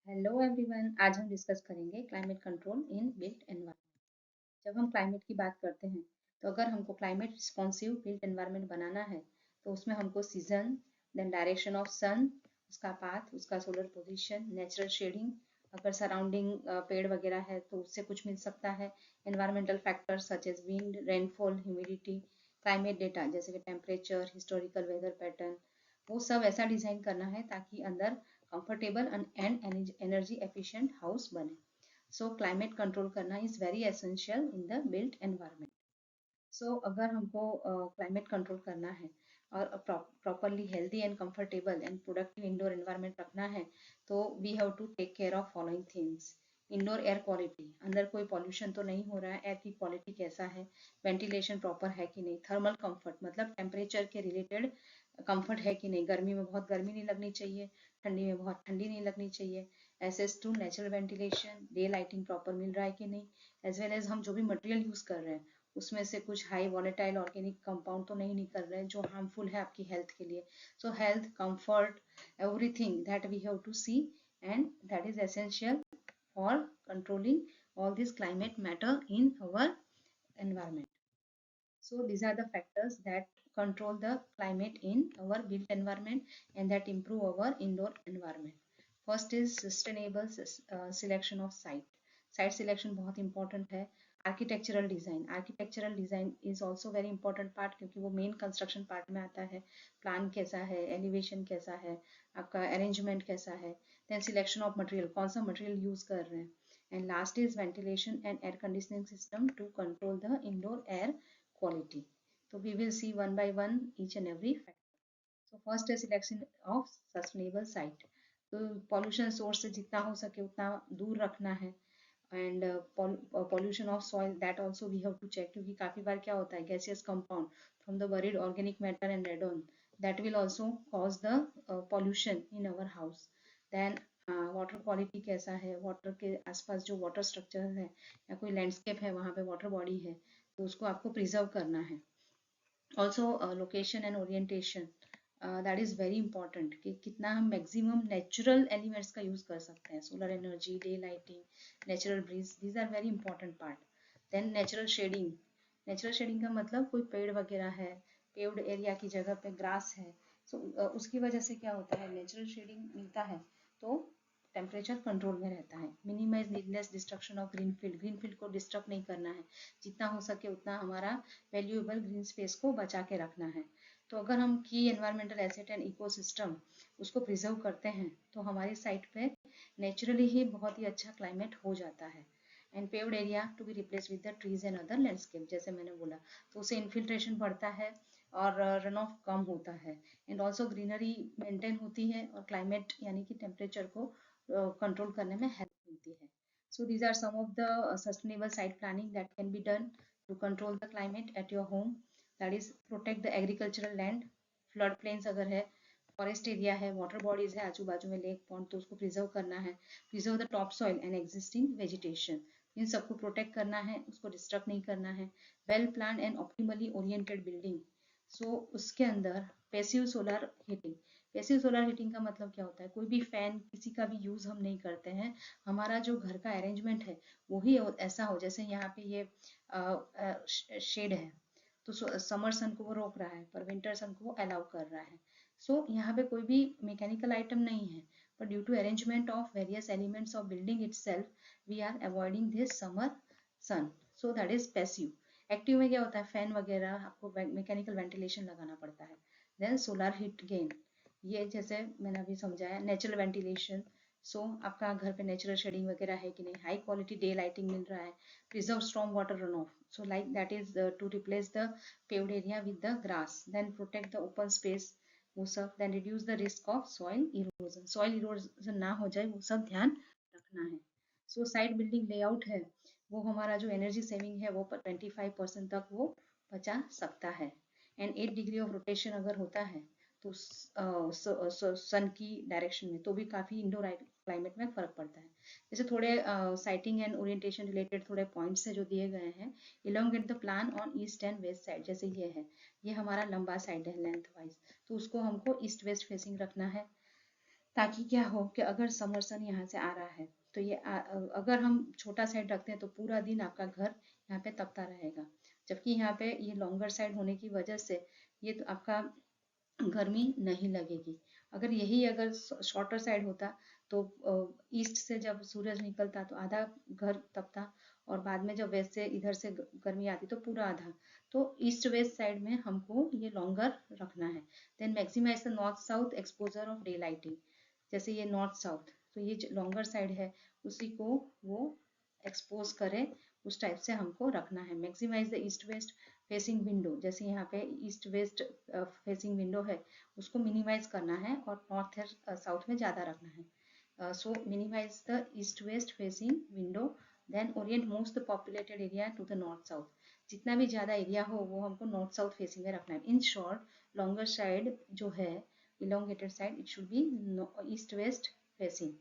Hello everyone, आज हम discuss करेंगे climate control in built environment. जब हम क्लाइमेट की बात करते हैं तो अगर हमको क्लाइमेट रिस्पॉन्सिव बिल्ट एनवायरनमेंट बनाना है तो उसमें हमको season, then direction of sun, उसका पाथ, उसका सोलर पोजीशन, नेचुरल शेडिंग, अगर सराउंडिंग पेड़ वगैरह है तो उससे कुछ मिल सकता है। Environmental factors such as wind, rainfall, humidity, climate data जैसे कि टेम्परेचर, हिस्टोरिकल वेदर पैटर्न, वो सब ऐसा डिजाइन करना है ताकि अंदर comfortable and energy efficient house बने। सो क्लाइमेट कंट्रोल करना is very essential in the built environment. So अगर हमको क्लाइमेट कंट्रोल करना है और properly healthy and comfortable and productive indoor environment रखना है तो we have to take care of following things. Indoor air quality, अंदर कोई पॉल्यूशन तो नहीं हो रहा है, एयर की क्वालिटी कैसा है, वेंटिलेशन प्रॉपर है कि नहीं, थर्मल कंफर्ट मतलब टेम्परेचर के रिलेटेड कंफर्ट है कि नहीं, गर्मी में बहुत गर्मी नहीं लगनी चाहिए, ठंडी में बहुत ठंडी नहीं लगनी चाहिए। Access to natural ventilation, day lighting proper मिल रहा है कि नहीं, एज वेल एज हम जो भी मटेरियल यूज कर रहे हैं उसमें से कुछ हाई वॉलेटाइल ऑर्गेनिक कंपाउंड तो नहीं निकल रहे हैं जो हार्मफुल है आपकी हेल्थ के लिए। So health, comfort, everything that we have to see and that is essential for controlling all this climate matter in our environment. So these are the factors that control the climate in our built environment and that improve our indoor environment. First is sustainable selection of site. Site selection बहुत important है. Architectural design. Architectural design is also very important part क्योंकि वो main construction part में आता है. Plan कैसा है, elevation कैसा है, आपका arrangement कैसा है, then selection of material, कौन सा material use कर रहे हैं, and last is ventilation and air conditioning system to control the indoor air quality. So we will see one by one each and every factor. So first is selection of sustainable site. तो pollution source से जितना हो सके उतना दूर रखना है and pollution of soil that also we have to check क्योंकि काफी बार क्या होता है gaseous compound from the buried organic matter and radon that will also cause the pollution in our house. Then water quality कैसा है, water के आसपास जो वाटर स्ट्रक्चर है या कोई लैंडस्केप है वहाँ पे वाटर बॉडी है तो उसको आपको प्रिजर्व करना है. Also location and orientation, that is very important कि कितना हम मैक्सिमम नेचुरल एलिमेंट्स का यूज़ कर सकते हैं, solar energy, day lighting, natural breeze, these are very important part. Then natural shading. Natural shading का मतलब कोई पेड़ वगैरह है, पेव्ड एरिया की जगह पे ग्रास है, so, उसकी वजह से क्या होता है, नेचुरल शेडिंग मिलता है तो टेम्परेचर कंट्रोल में रहता है. Minimise needless destruction of green field. Green field को डिस्टर्ब नहीं करना है, जितना हो सके उतना हमारा वैल्यूएबल ग्रीन स्पेस को बचा के रखना है. तो अगर हम की एनवायरमेंटल एसेट एंड इकोसिस्टम उसको प्रिजर्व करते हैं तो हमारी साइट पे नेचुरली ही बहुत ही अच्छा क्लाइमेट हो जाता है. And paved area to be replace with the trees and other landscape, जैसे मैंने बोला, तो उससे इन्फिल्ट्रेशन बढ़ता है और रन ऑफ कम होता है एंड ऑल्सो ग्रीनरी मेंटेन होती है और क्लाइमेट यानी कि टेम्परेचर को कंट्रोल करने में हेल्प मिलती है. So these are some of the sustainable site planning that can be done to control the climate at your home. That is protect the agricultural land, flood plains अगर है, forest area है, water bodies है आजू बाजू में, lake pond, तो उसको preserve करना है. Preserve the top soil and existing vegetation, इन सबको प्रोटेक्ट करना है, उसको डिस्टर्ब नहीं करना है. Well plan and optimally oriented building. So उसके अंदर passive solar heating. Passive solar heating का मतलब क्या होता है, कोई भी फैन किसी का भी यूज हम नहीं करते हैं, हमारा जो घर का अरेंजमेंट है वही ऐसा हो, जैसे यहाँ पे ये शेड है तो समर सन को वो रोक रहा है पर विंटर सन को वो अलाउ कर रहा है. सो यहाँ पे कोई भी मैकेनिकल आइटम नहीं है, but due to arrangement of various elements of building itself, we are avoiding this summer sun. So that is passive. Active में क्या होता है, फैन वगैरह आपको मैकेनिकल वेंटिलेशन लगाना पड़ता है. देन सोलर हीट गेन, ये जैसे मैंने अभी समझाया, नेचुरल वेंटिलेशन. सो आपका घर पे नेचुरल शेडिंग वगैरह है कि नहीं, हाई क्वालिटी डे लाइटिंग मिल रहा है, preserve strong water run off, so like that is to replace the paved area with the grass. Then protect the open space, वो सब. Then reduce the risk of soil erosion, soil erosion ना हो जाए वो सब ध्यान रखना है. सो साइड बिल्डिंग लेआउट है वो हमारा जो एनर्जी सेविंग है वो 25% तक वो बचा सकता है. एंड 8 डिग्री ऑफ रोटेशन अगर होता है तो सन की डायरेक्शन में तो भी काफी इंडोर क्लाइमेट में फर्क पड़ता है. जैसे थोड़े साइटिंग एंड ओरिएंटेशन रिलेटेड थोड़े पॉइंट्स है जो दिए गए हैं. Elongate the plan on east and west side, जैसे ये है, ये हमारा लंबा साइड है लेंथ वाइज, तो उसको हमको ईस्ट वेस्ट फेसिंग रखना है ताकि क्या हो कि अगर समर सन यहाँ से आ रहा है तो ये अगर हम छोटा साइड रखते हैं तो पूरा दिन आपका घर यहाँ पे तपता रहेगा, जबकि यहाँ पे ये लॉन्गर साइड होने की वजह से ये तो आपका गर्मी नहीं लगेगी। अगर यही अगर शॉर्टर साइड होता तो ईस्ट से जब सूरज निकलता तो आधा घर तपता, और बाद में जब वेस्ट से इधर से गर्मी आती तो पूरा आधा। तो ईस्ट वेस्ट साइड में हमको ये लॉन्गर रखना है। Then maximize the north south exposure of day lighting. जैसे ये नॉर्थ साउथ, तो ये लॉन्गर साइड है, उसी को वो एक्सपोज करे, उस टाइप से हमको रखना है। Maximize the east west facing window, जैसे यहाँ पे ईस्ट वेस्ट फेसिंग विंडो है, उसको मिनिमाइज करना है और नॉर्थ साउथ में ज़्यादा रखना है। So minimize the east west facing window, then orient most the populated area to the north south. जितना भी ज़्यादा एरिया हो वो हमको नॉर्थ साउथ फेसिंग में रखना है। इन शॉर्ट लॉन्गर साइड जो है, elongated side, it should be east west facing,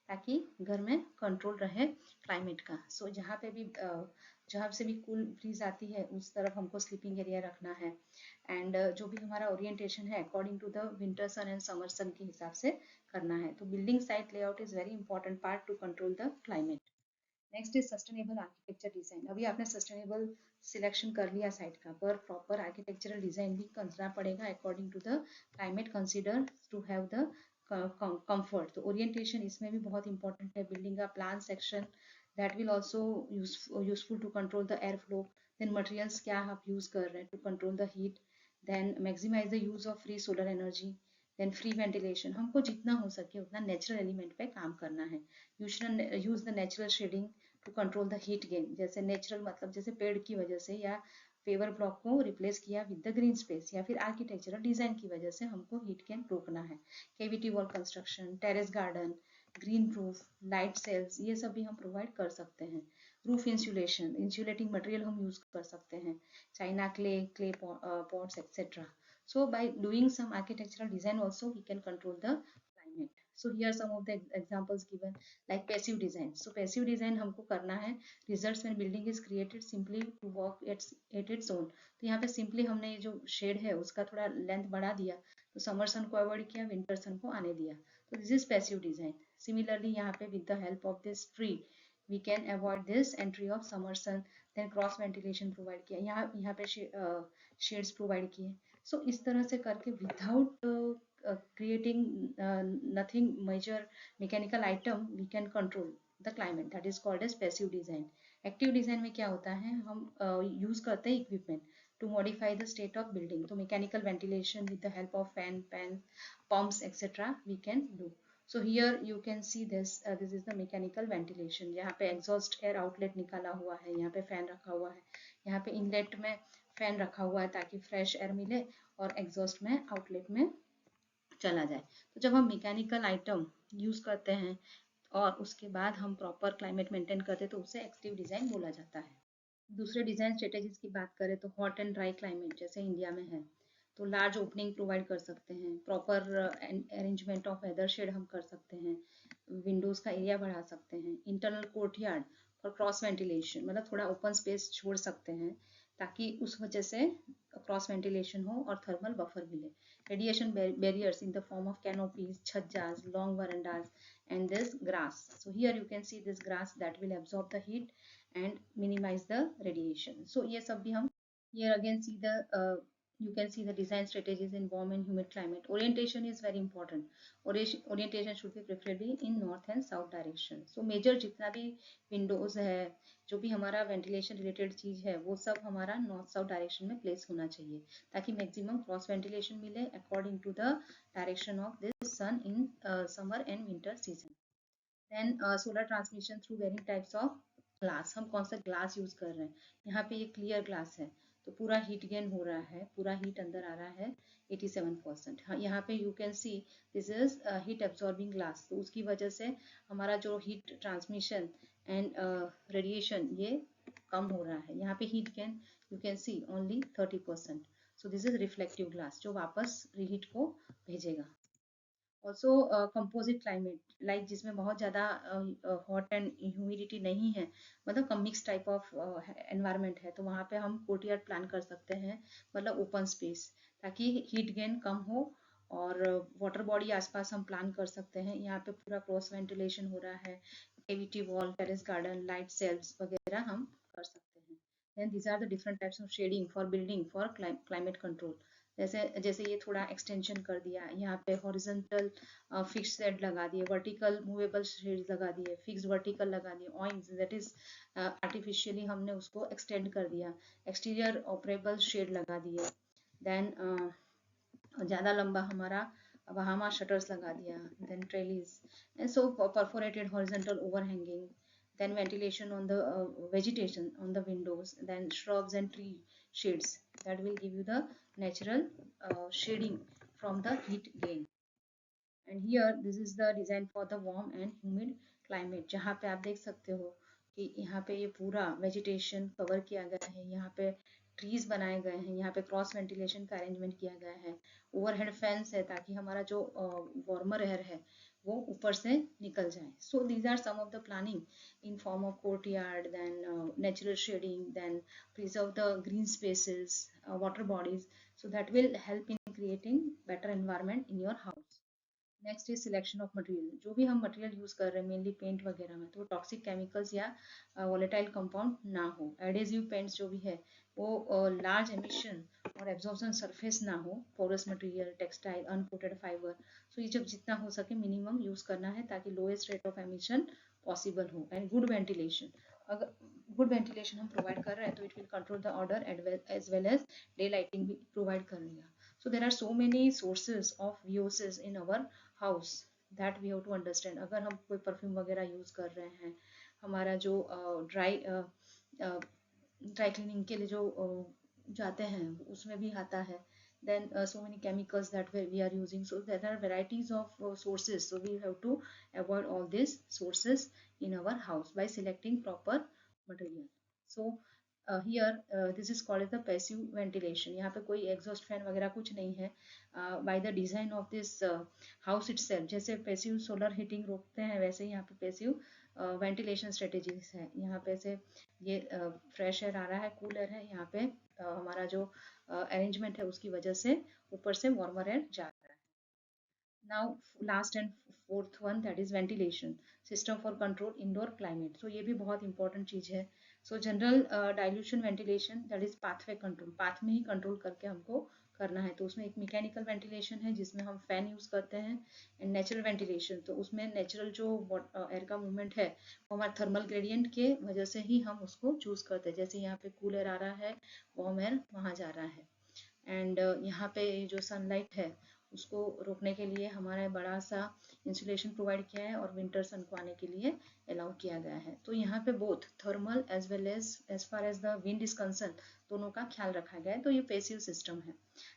ताकि घर में कंट्रोल रहे क्लाइमेट का। सो जहाँ पे भी जहाँ से भी कूल ब्रीज आती है उस तरफ हमको स्लीपिंग एरिया रखना है। एंड जो भी हमारा ओरिएंटेशन है according to the winter sun and summer sun के हिसाब से करना है। तो building site layout is very important part to control the climate. Next is sustainable architecture design. अभी आपने सस्टेनेबल सिलेक्शन कर लिया साइट का, पर प्रॉपर आर्किटेक्चरल डिजाइन भी करना पड़ेगा according to the climate, consider to have the comfort. तो ओरिएंटेशन इसमें भी बहुत इंपॉर्टेंट है। बिल्डिंग का plan section that will also useful to control the air flow. Then materials क्या आप यूज कर रहे हैं to control the heat. Then maximize the use of free solar energy. Then free ventilation, हमको जितना हो सके उतना नेचुरल एलिमेंट पे काम करना है। Use the natural shading to control the heat gain. जैसे नेचुरल मतलब जैसे पेड़ की वजह से या पेवर ब्लॉक को रिप्लेस किया विद द ग्रीन स्पेस, या फिर आर्किटेक्चरल डिजाइन की वजह से हमको हीट गेन रोकना है। Cavity wall construction, terrace garden, green roof, light cells, ये सब भी हम प्रोवाइड कर सकते हैं। रूफ इंसुलेशन, इंसुलेटिंग मटेरियल हम यूज कर सकते हैं, china clay pots etcetera. So by doing some architectural design also we can control the climate. So here are some of the examples given, like passive design. So passive design हमको करना है results when building is created simply to work at its own. तो यहाँ पे simply हमने ये जो shade है उसका थोड़ा लेंथ बढ़ा दिया, तो समर सन को अवॉइड किया, विंटर सन को आने दिया, तो this is passive design. Similarly यहाँ पे with the help of this tree we can avoid this entry of summer sun. then cross ventilation provide किया, यहाँ पे शेड्स प्रोवाइड किए। सो इस तरह से करके without creating nothing major mechanical item we can control the climate, that is called as passive design. Active design में क्या होता है, हम use करते हैं equipment to modify the state of building. तो mechanical ventilation with the help of fan pumps etc we can do. So here you can see this is the mechanical ventilation. यहाँ पे exhaust air outlet निकाला हुआ है, यहाँ पे fan रखा हुआ है, यहाँ पे inlet में फैन रखा हुआ है ताकि फ्रेश एयर मिले और एग्जॉस्ट में आउटलेट में चला जाए। तो जब हम मैकेनिकल आइटम यूज करते हैं और उसके बाद हम प्रॉपर क्लाइमेट मेंटेन करते हैं तो उसे एक्टिव डिजाइन बोला जाता है। दूसरे डिजाइन स्ट्रेटेजीज की बात करें तो हॉट एंड ड्राई क्लाइमेट जैसे इंडिया में है तो लार्ज ओपनिंग प्रोवाइड कर सकते हैं, proper arrangement of weather shade हम कर सकते हैं, विंडोज का एरिया बढ़ा सकते हैं, इंटरनल कोर्टयार्ड और क्रॉस वेंटिलेशन, मतलब थोड़ा ओपन स्पेस छोड़ सकते हैं ताकि उस वजह से क्रॉस वेंटिलेशन हो और थर्मल बफर मिले। Radiation barriers in the form of canopies, छज्जाज, long verandas and this grass. So here you can see this grass that will absorb the heat and minimize the radiation. So ये सब भी हम here again see the you can see the design strategies in warm and humid climate. Orientation is very important. Orientation should be preferably in north and south direction. So major जितना भी windows है, जो भी हमारा ventilation related चीज है, वो सब हमारा north south direction में place होना चाहिए ताकि maximum cross ventilation मिले according to the direction of this sun in summer and winter season. Then solar transmission through varying types of glass. हम कौन सा ग्लास यूज कर रहे हैं, यहाँ पे ये क्लियर ग्लास है तो पूरा हीट गेन हो रहा है, पूरा हीट अंदर आ रहा है 87%। हाँ, यहाँ पे you can see this is heat absorbing glass, तो उसकी वजह से हमारा जो हीट ट्रांसमिशन एंड रेडिएशन ये कम हो रहा है। यहाँ पे heat gain you can C only 30%। So this is reflective glass जो वापस रीहीट को भेजेगा। ऑल्सो कंपोजिट क्लाइमेट, लाइक जिसमें बहुत ज़्यादा हॉट एंड ह्यूमिडिटी नहीं है, मतलब कम मिक्स टाइप ऑफ एनवायरनमेंट है, तो वहाँ पे हम कोर्टयार्ड प्लान कर सकते हैं, मतलब ओपन स्पेस, ताकि हीट गेन कम हो और वाटर बॉडी आसपास हम प्लान कर सकते हैं। यहाँ पे पूरा क्रॉस वेंटिलेशन हो रहा है, cavity wall, terrace garden, light cells वगैरह हम कर सकते हैं। Then these are the different types of shading for building for climate control. जैसे जैसे ये थोड़ा एक्सटेंशन कर दिया, यहाँ पे हॉरिजॉन्टल फिक्स शेड लगा दिए, वर्टिकल मूवेबल शेड लगा दिए, फिक्स वर्टिकल लगा दिए, ऑइंग्स दैट इज आर्टिफिशियली हमने उसको एक्सटेंड कर दिया, एक्सटीरियर ऑपरेबल शेड लगा दिए। देन ज़्यादा लंबा हमारा वहां शटर्स लगा दिया, then trellis and so perforated horizontal overhanging, then ventilation on the vegetation on the windows, then shrubs and tree shades that will give you the natural shading from the heat gain. And here this is the design for the warm and humid climate, जहाँ पे आप देख सकते हो कि यहाँ पे ये पूरा वेजिटेशन कवर किया गया है, यहाँ पे ट्रीज बनाए गए हैं, यहाँ पे क्रॉस वेंटिलेशन का अरेंजमेंट किया गया है, ओवरहेड फैंस है ताकि हमारा जो वार्मर एयर है वो ऊपर से निकल जाए. So these are some of the planning in form of courtyard, then natural shading, then preserve the green spaces, water bodies, so that will help in creating better environment in your house. Next is selection of material. जो भी हम material use कर रहे हैं mainly paint वगैरह में, तो toxic chemicals या वोलेटाइल कंपाउंड ना हो. एडेसिव पेंट्स जो भी है वो लार्ज एमिशन और एब्जॉर्प्शन सरफेस ना हो. Porous material, textile, uncoated fibre, so ये जब जितना हो सके मिनिमम यूज करना है ताकि lowest rate of emission possible हो. एंड गुड वेंटिलेशन, अगर गुड वेंटिलेशन हम प्रोवाइड कर रहे हैं तो it will control the odour as well as day lighting भी प्रोवाइड करेगा. So there are so many sources of VOCs in our house that we have to understand. अगर हम कोई परफ्यूम वगैरह यूज कर रहे हैं, हमारा जो ड्राई क्लीनिंग के लिए जो जाते हैं उसमें भी आता है. then so many chemicals that we are using, so there are varieties of sources, so we have to avoid all these sources in our house by selecting proper material. So here this is called as the passive ventilation. यहाँ पे कोई exhaust fan वगैरह कुछ नहीं है. by the design of this house itself, जैसे passive solar heating रोकते हैं वैसे ही यहाँ पे पैसिव वेंटिलेशन स्ट्रेटेजीज है. यहाँ पे से ये फ्रेश एयर आ रहा है, कूल एयर है, यहाँ पे हमारा जो अरेंजमेंट है उसकी वजह से ऊपर से वार्मर एयर जा रहा है. Now last and fourth one, that is ventilation system for control indoor climate. So ये भी बहुत इंपॉर्टेंट चीज है. So general dilution ventilation, that is pathway control, path में ही कंट्रोल करके हमको करना है. तो उसमें एक मैकेनिकल वेंटिलेशन है जिसमें हम फैन यूज करते हैं. एंड नेचुरल वेंटिलेशन, तो उसमें नेचुरल जो एयर का मूवमेंट है वो हमारे थर्मल ग्रेडियंट के वजह से ही हम उसको चूज करते हैं. जैसे यहाँ पे कूल एयर आ रहा है, वार्म एयर वहाँ जा रहा है. एंड यहाँ पे जो सनलाइट है उसको रोकने के लिए हमारा बड़ा सा इंसुलेशन प्रोवाइड किया है और विंटर सन को आने के लिए अलाउ किया गया है. तो यहाँ पे both thermal as well as far as the wind is concern दोनों का ख्याल रखा गया है. तो ये पैसिव सिस्टम है.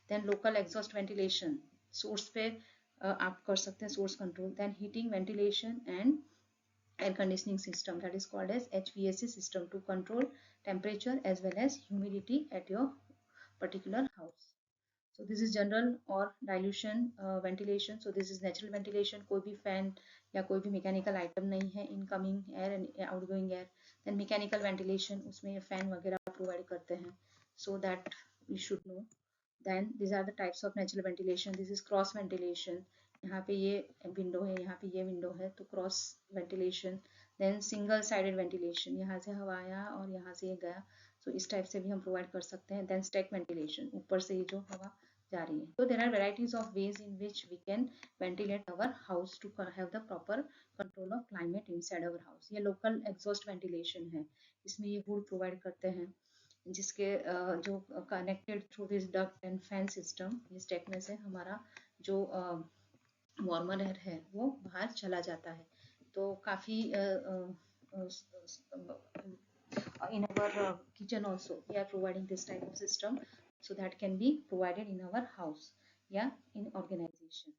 Then local exhaust ventilation, source पे आप कर सकते हैं source control. Then heating ventilation and air conditioning system, that is called as HVAC system, to control temperature as well as humidity at your particular house. So this is general or dilution ventilation. So this is natural ventilation, कोई भी fan या कोई भी mechanical item नहीं है, incoming air and outgoing air. then mechanical ventilation, उसमें fan वगैरह provide करते हैं, so that we should know. then these are the types of natural ventilation. this is cross ventilation, यहाँ पे ये विंडो है, यहाँ पे ये विंडो है, तो cross ventilation. Then single sided ventilation, यहाँ से हवा आया और यहाँ से ये गया, सो इस टाइप से भी हम प्रोवाइड कर सकते हैं. देन स्टैक वेंटिलेशन, ऊपर से ये जो हवा जा रही है. तो there are varieties of ways in which we can ventilate our house to have the proper control of climate inside our house. ये लोकल एग्जॉस्ट वेंटिलेशन है, इसमें ये हुड प्रोवाइड करते हैं जिसके जो connected through this duct and fan system, इस stack में से हमारा जो वार्मर एयर है वो बाहर चला जाता है. तो काफ़ी in our kitchen also we are providing this type of system, so that can be provided in our house, yeah, in organization.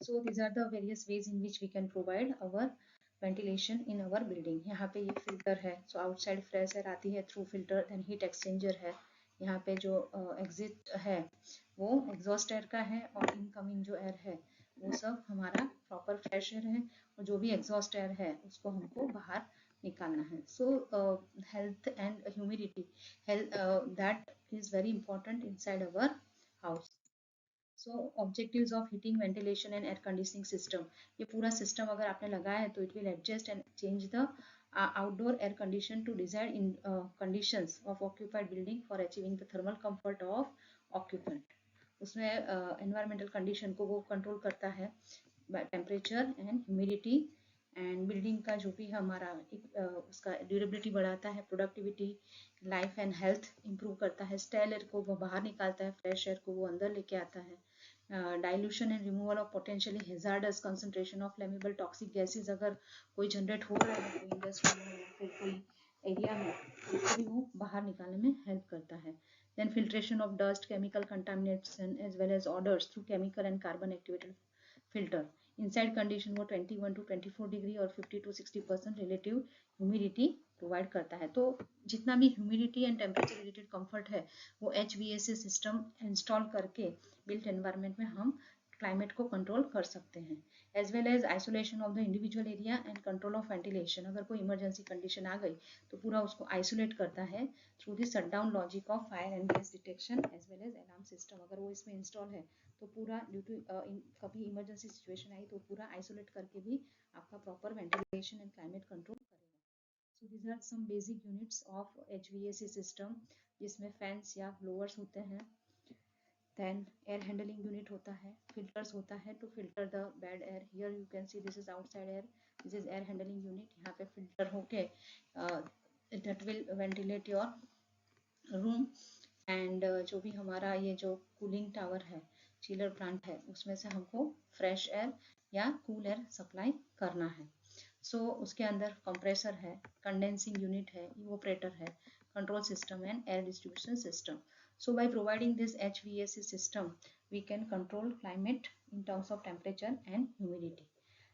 So these are the various ways in which we can provide our ventilation in our building. यहाँ पे ये filter है, so outside fresh air आती है through filter. then heat exchanger है, यहाँ पे जो exit है वो exhaust air का है, और incoming जो air है वो सब हमारा प्रॉपर फ्रेश एयर है, और जो भी एग्जॉस्ट एयर है उसको हमको बाहर निकालना है. So health and humidity, health that is very important inside our house. So objectives of heating ventilation and air conditioning system, ये पूरा सिस्टम अगर आपने लगाया है तो it will adjust and change the outdoor air condition to desired in conditions of occupied building for achieving the thermal comfort of occupant. उसमें environmental condition को वो कंट्रोल करता है, temperature and humidity, and building का जो भी हमारा उसका ड्यूरेबिलिटी बढ़ाता है, productivity, life and health improve करता है, स्टेल एयर को वो बाहर निकालता है, फ्रेश एयर को वो अंदर लेके आता है, dilution and removal of potentially hazardous concentration of flammable toxic gases अगर कोई जनरेट हो रहा है कोई इंडस्ट्री में या फिर कोई एरिया में, तो उसको भी वो बाहर निकालने में हेल्प करता है। Then filtration of dust, chemical contamination as well as odours through chemical and carbon activated filter. Inside condition वो 21 टू 24 डिग्री और 50 टू 60% रिलेटिव ह्यूमिडिटी प्रोवाइड करता है। तो जितना भी humidity and temperature related comfort है वो HVAC सिस्टम इंस्टॉल करके बिल्ट एनवायरनमेंट में हम क्लाइमेट को कंट्रोल कर सकते हैं। As well as isolation of the individual area and control of ventilation, अगर कोई इमरजेंसी कंडीशन आ गई तो पूरा उसको आइसोलेट करता है through the shutdown logic of fire and gas detection as well as alarm system. अगर वो इसमें इंस्टॉल है तो पूरा ड्यू टू कभी इमरजेंसी सिचुएशन आई तो पूरा आइसोलेट करके भी आपका proper ventilation and climate control करेगा। So these are some basic units of HVAC system, जिसमें फैंस या ब्लोअर्स होते हैं, देन एयर हैंडलिंग यूनिट होता है, फिल्टर्स होता है to filter the bad air, here you can see this is outside air, this is air handling unit, यहाँ पे फिल्टर होके that will ventilate your room. And जो भी हमारा ये जो कूलिंग टावर है, चिलर प्लांट है, उसमें से हमको फ्रेश एयर या कूल एयर सप्लाई करना है। सो उसके अंदर कंप्रेसर है, कंडेंसिंग यूनिट है, इवोपरेटर है, control system and air distribution system. So by providing this HVAC system, we can control climate in terms of temperature and humidity.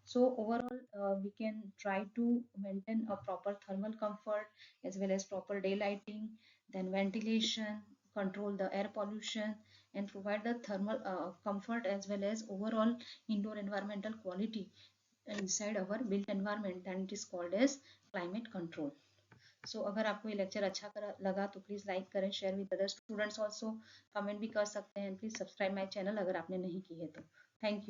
So overall, we can try to maintain a proper thermal comfort as well as proper daylighting, then ventilation, control the air pollution, and provide the thermal comfort as well as overall indoor environmental quality inside our built environment, and it is called as climate control. अगर आपको ये lecture अच्छा लगा तो please like करें, share with other students also, comment भी कर सकते हैं, प्लीज़ सब्सक्राइब माई चैनल अगर आपने नहीं की है तो। Thank you.